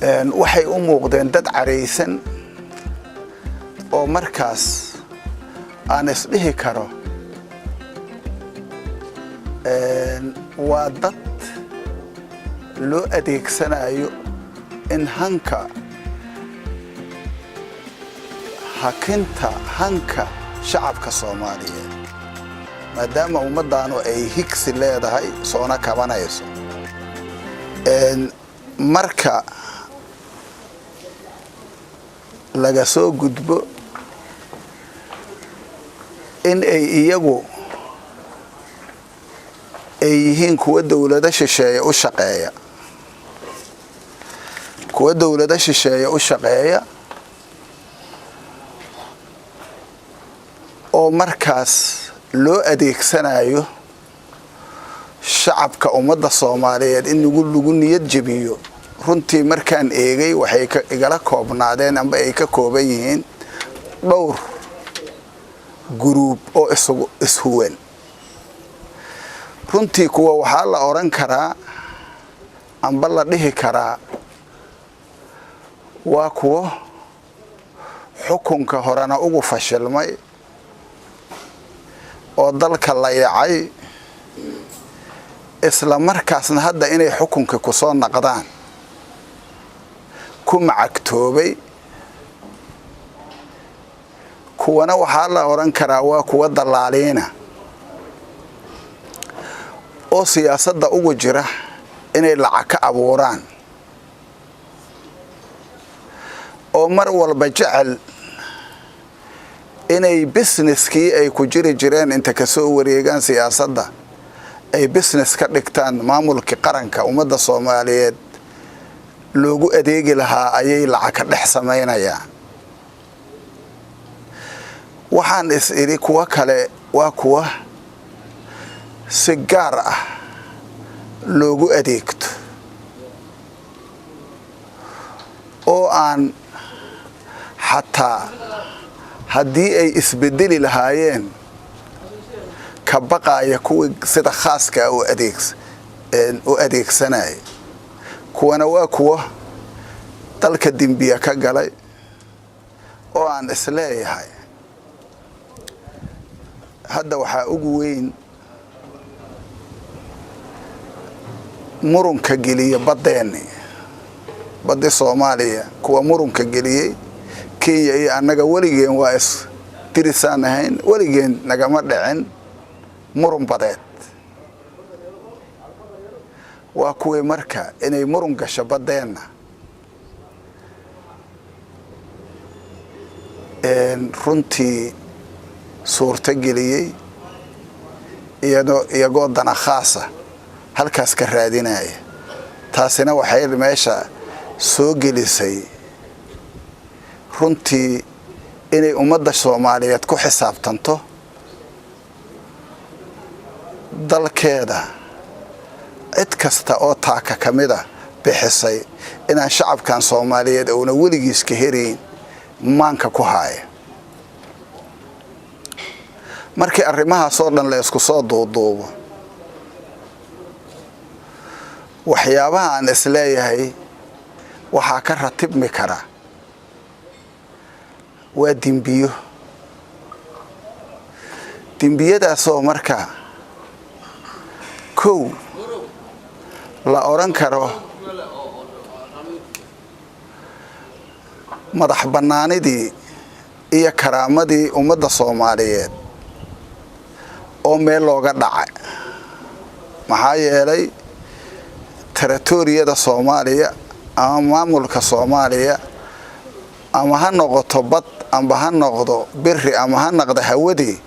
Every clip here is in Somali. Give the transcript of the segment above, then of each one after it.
waxay u muuqdeen dad careysan oo markaas aan isdhihi karo waa dad loo adeegsanayo in hakinta hanka shacabka Soomaaliyeed maadaama ummadaanu ay higsi leedahay soona kabanayso marka laga soo gudbo in ay iyagu ay yihiin kuwa dawladda shisheeye u shaqeeya oo markaas loo adeegsanayo shacabka ummadda Soomaaliyeed in lagu niyad jabiyo runtii markaan eegay waxay igala koobnaadeen amba ay ka kooban yihiin dhowr group oo ishuwan runtii kuwa waxaa la oran karaa amba la dhihi karaa waa kuwa xukunka horena ugu fashilmay oo dalka la yacay isla markaasna hadda inay xukunka ku soo naqdaan ku macagtoobay kuwana waxaa la oran karaa waa kuwa dalaaliina oo siyaasadda ugu jira inay lacag ka abuuraan oo mar walba jecel inay businesskii ay ku jiri jireen inta ka soo wareegaan siyaasadda ay business ka dhigtaan maamulka qaranka ummadda Soomaaliyeed loogu adeegi lahaa ayay lacag ka dhex sameynayaan waxaan is-iri kuwa kale waa kuwa si gaar ah loogu adeegto oo aan xataa haddii ay isbedeli lahaayeen ka baqaya kuwa sida khaaska u adeegsanaya kuwana waa kuwa dalka dembiya ka galay oo aan isleeyahay hadda waxaa ugu weyn murunka geliya badda Soomaaliya kuwa murunka geliyay Kenya iyo annaga waligeen waa is tirisaan ahayn waligeen nagama dhicin murun badeed waa kuwa marka inay murun gasho badeena runtii suurta geliyay iyagoo dana khaasa halkaas ka raadinaya taasina waxay meesha soo gelisay runtii inay ummadda Soomaaliyeed ku xisaabtanto dalkeeda cid kasta oo taaka kamida bixisay inaan shacabkan Soomaaliyeed oo weligiis ka hereyn maanka ku haaya markii arrimahaas oo dhan la isku soo duuduubo waxyaabaha aan isleeyahay waxaa ka ratibmi kara waa dembiyadaasoo marka kow la oran karo madax bannaanidii iyo karaamadii ummadda Soomaaliyeed oo meel looga dhacay maxaa yeelay territoriyada Soomaaliya ama maamulka Soomaaliya ama ha noqoto bad ama ha noqdo biri ama ha noqdo hawadii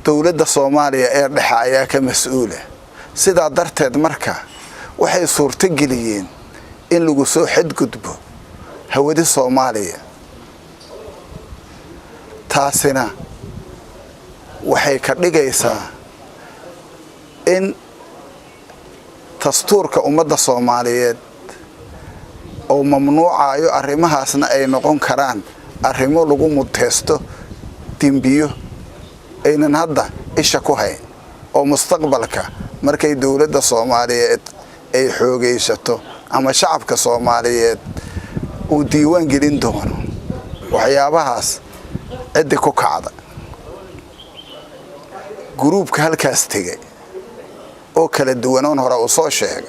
dawladda Soomaaliya ee dhexe ayaa ka mas'uula sidaa darteed marka waxay suurta geliyeen in lagu soo xadgudbo hawada Soomaaliya taasina waxay ka dhigaysaa in dastuurka ummadda Soomaaliyeed oo mamnuucayo arrimahaasna ay noqon karaan arrimo lagu mudteesto dembiyo aynan hadda isha ku hayn oo mustaqbalka markay dawladda Soomaaliyeed ay xoogaysato ama shacabka Soomaaliyeed uu diiwaan gelin doono waxyaabahaas cid ku kacda gruubka halkaas tagay oo kala duwan hore u soo sheegay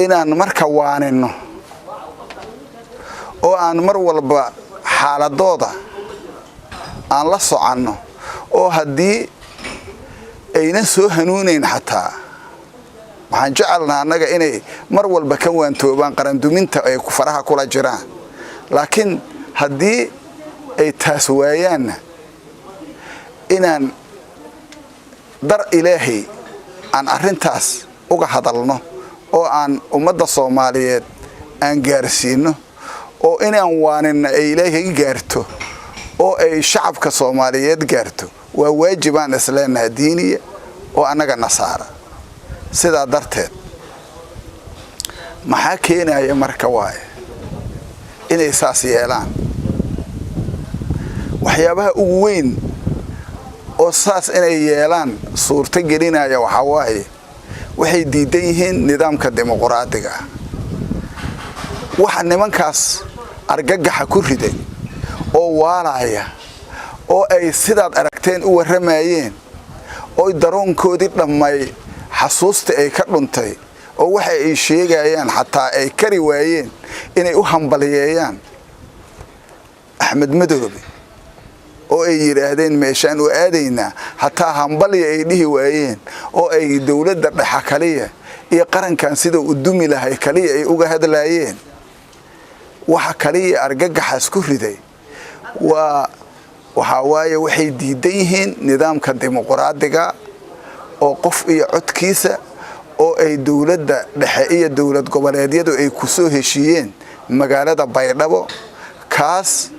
inaan marka waanino oo aan mar walba xaaladooda aan la soconno oo haddii ayna soo hanuuneyn xataa waxaan jecelnahay anaga inay mar walba ka waantoobaan qaranduminta ay ku faraha kula jiraan laakiin haddii ay taas waayaan inaan dar Ilaahay aan arintaas uga hadalno oo aan ummadda Soomaaliyeed aan gaarsiino oo inaan waanina ay Ilaahay gaarto oo ay shacabka Soomaaliyeed gaarto waa waajibaan islaamna diiniya oo anaga nasaara sida darteed maxaa keenaya marka waay inay saas yeelaan waxyaabaha ugu weyn oo saas inay yeelaan suurta gelinaya waxa waaye waxay diidan yihiin nidaamka dimuqraadiga waxa nimankaas argagaxa ku riday oo waalaya oo ay sidaad aragteen u waramayeen oo daroonkoodii dhamay xasuusta ay ka dhuntay oo waxa ay sheegayaan xataa ay kari waayeen inay u hambaliyeeyaan Axmed Madoobe oo ay yiraahdeen meeshaan u aadayna hataa hambali ay dhihi waayeen oo ay dawladda dhexe kaliya iyo qarankan sida u dumi lahay kaliya ay uga hadlaayeen waxa kaliya argagaxas ku riday waxa waaye waxay diidan yihiin nidaamka dimuqraadiga oo qof iyo codkiisa oo ay dawladda dhexe iyo dawlad goboleedyadu ay ku soo heshiiyeen magaalada Baydhabo kaas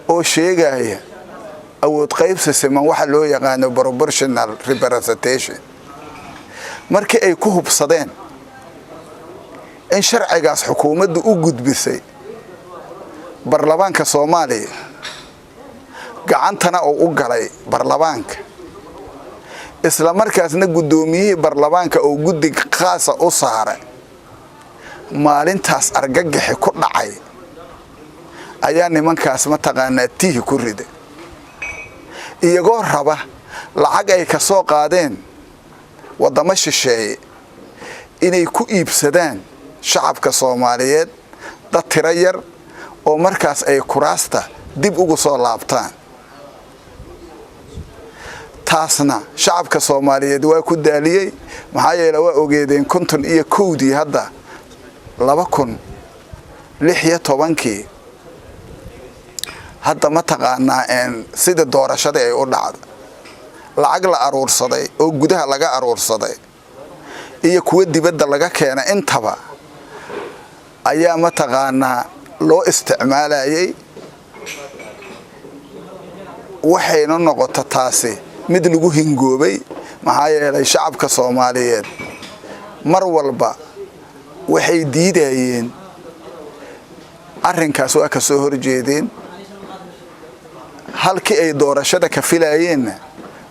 oo sheegaya awood qaybsi siman waxa loo yaqaan proportional representation markii ay ku hubsadeen in sharcigaas xukuumaddu u gudbisay baarlamaanka Soomaaliya gacantana oo u galay baarlamaanka isla markaasna gudoomiyihii baarlamaanka oo guddi khaas u saaray maalintaas argagax ku dhacay ayaa nimankaas ma taqaanaa tihi ku riday iyagoo raba lacag ay ka soo qaadeen wadamo shisheeye inay ku iibsadaan shacabka Soomaaliyeed dad tiro yar oo markaas ay kuraasta dib ugu soo laabtaan taasna shacabka Soomaaliyeed waa ku daaliyay maxaa yeelay waa ogeedeen 51 hadda 2016 hadda ma taqaanaa sida doorashada ay u dhacdo lacag la aruursaday oo gudaha laga aruursaday iyo kuwa dibadda laga keenay intaba ayaa ma taqaanaa loo isticmaalayay waxayna noqoto taasi mid lagu hingoobay maxaa yeelay shacabka Soomaaliyeed mar walba waxay diidayeen arrinkaas waa ka soo horjeedeen halkii ay doorashada ka filayeen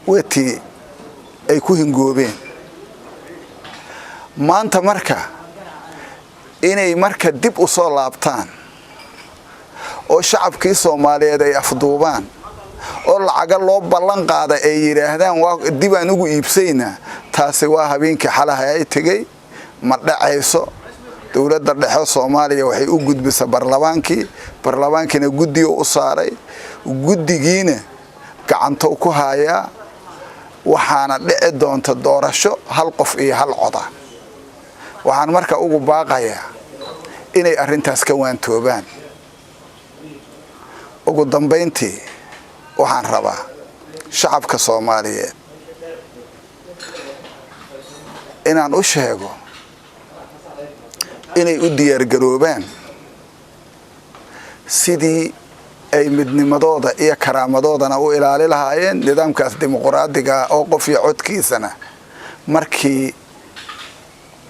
wati ay ku hingoobeen maanta marka inay marka dib u soo laabtaan oo shacabkii Soomaaliyeed ay afduubaan oo lacag loo ballan qaaday ay yiraahdaan waa dib aan ugu iibsayna taasi waa habeenkii xalaha ay tagay ma dhacayso dawladda dhexe Soomaaliya waxay u gudbisay baarlamaankina guddi u saaray guddigiina gacanta ku haya waxaana dhici doonta doorasho hal qof iyo hal cod waxaan marka ugu baaqayaa inay arintaas ka waantoobaan ugu dambeyntii waxaan rabaa shacabka Soomaaliyeed inaan u sheego inay u diyaar garoobaan sidii ay midnimadooda iyo karaamadooda u ilaali lahaayeen nidaamkaas dimuqraadiga oo qof iyo codkiisana markii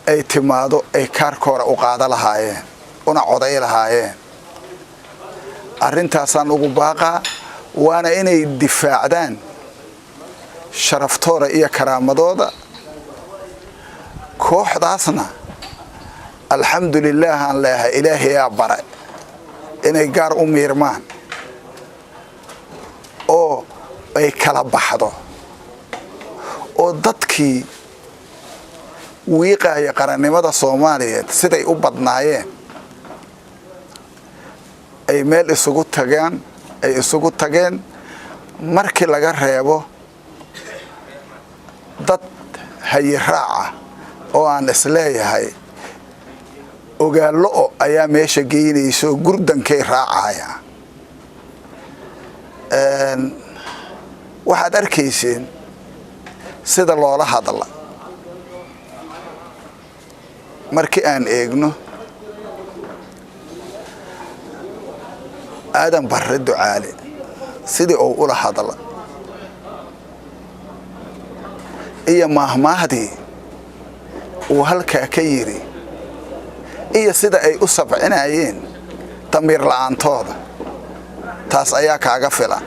ay timaado ay kaarkoora u qaada lahaayeen una coday lahaayeen arintaasan ugu baaqa waana inay difaacdaan sharaftooda iyo karaamadooda kooxdaasna alxamdulillaah aan leeyahay ilaahay yaa baray inay gaar u miirmaan oo ay kala baxdo oo dadkii wiiqaya qarannimada Soomaaliyeed siday u badnaayeen ay meel isugu tageen markii laga reebo dad hayiraaca oo aan isleeyahay ogaalo ayaa meesha geynayso gurdankay raacaya waxaad arkayseen sida loola hadla markii aan eegno aadan barre ducaale sidii uu ula hadla iyo maahmaahdii uu halkaa ka yiri iyo sida ay u sabcinayeen damiir la'aantooda taas ayaa kaaga filan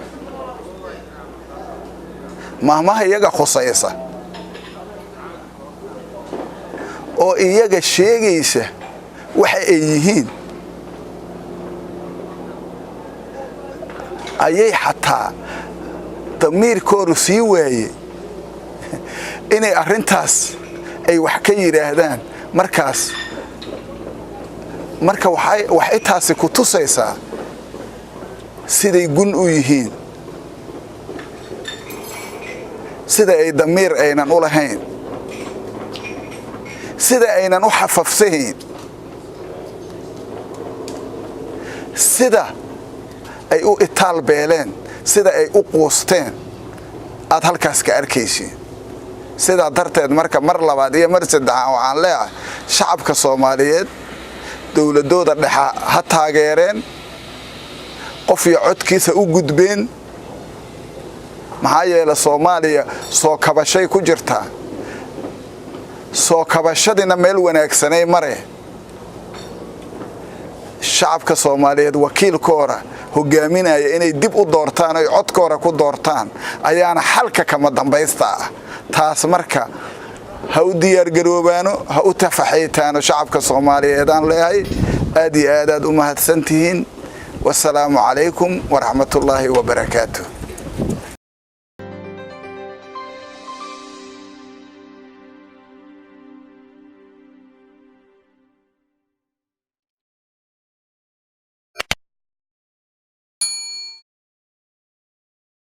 maahmaha iyaga khusaysa oo iyaga sheegaysa waxa ay yihiin ayay xataa damiirkoodu sii waayey inay arrintaas ay wax ka yiraahdaan marka waxay taasi ku tusaysaa siday gun u yihiin sida ay damiir aynan u lahayn sida aynan u xafafsahayn sida ay u itaal beeleen sida ay u quusteen aad halkaas ka arkaysiin sidaa darteed marka mar labaad iyo mar saddexaad waxaan leeyahay shacabka Soomaaliyeed dawladooda dhexa ha taageereen qof iyo codkiisa u gudbeen maxaa yeelay Soomaaliya soo kabashay ku jirta soo kabashadina meel wanaagsanay mare shacabka Soomaaliyeed wakiilkooda hogaaminaya inay dib u doortaan ay codkooda ku doortaan ayaana xalka kama dambaysta ah taas marka ha u diyaar garoobaano ha u tafaxaytaano shacabka Soomaaliyeed aan leeyahay aad iyo aad u mahadsantihiin wassalaamu calaykum waraxmatullaahi wabarakaatuh